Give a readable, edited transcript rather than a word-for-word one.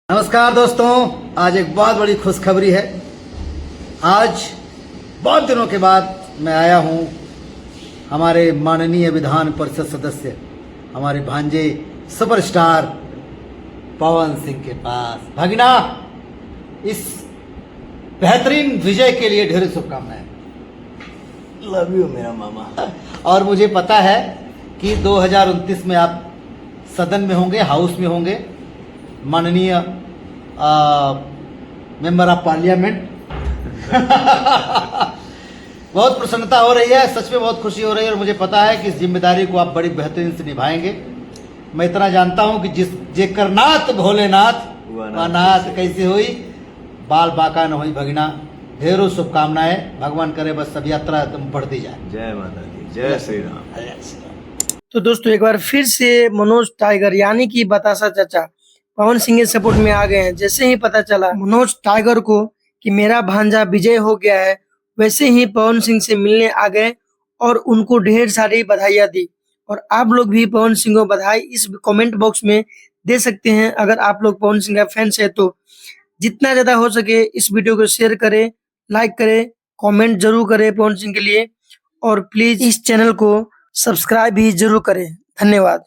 नमस्कार दोस्तों, आज एक बहुत बड़ी खुशखबरी है। आज बहुत दिनों के बाद मैं आया हूं हमारे माननीय विधान परिषद सदस्य, हमारे भांजे सुपरस्टार पवन सिंह के पास। भगना, इस बेहतरीन विजय के लिए ढेर शुभकामनाएं। लव यू मेरा मामा। और मुझे पता है कि 2029 में आप सदन में होंगे, हाउस में होंगे, माननीय मेंबर ऑफ पार्लियामेंट। बहुत प्रसन्नता हो रही है, सच में बहुत खुशी हो रही है। और मुझे पता है कि इस जिम्मेदारी को आप बड़ी बेहतरीन से निभाएंगे। मैं इतना जानता हूं कि जिस जेकर नाथ भोलेनाथ वह नाथ कैसे हुई, बाल बाका न हुई। भगना, ढेरों शुभकामनाएं। भगवान करे बस सब यात्रा तुम बढ़ती जाए। जय माता दी, जय श्री राम। तो दोस्तों एक बार फिर से मनोज टाइगर यानी कि बतासा चाचा पवन सिंह के सपोर्ट में आ गए हैं। जैसे ही पता चला मनोज टाइगर को कि मेरा भांजा विजय हो गया है, वैसे ही पवन सिंह से मिलने आ गए और उनको ढेर सारी बधाइयां दी। और आप लोग भी पवन सिंह को बधाई इस कमेंट बॉक्स में दे सकते हैं। अगर आप लोग पवन सिंह का फैंस है तो जितना ज्यादा हो सके इस वीडियो को शेयर करें, लाइक करें, कमेंट जरूर करें पवन सिंह के लिए। और प्लीज इस चैनल को सब्सक्राइब भी जरूर करें। धन्यवाद।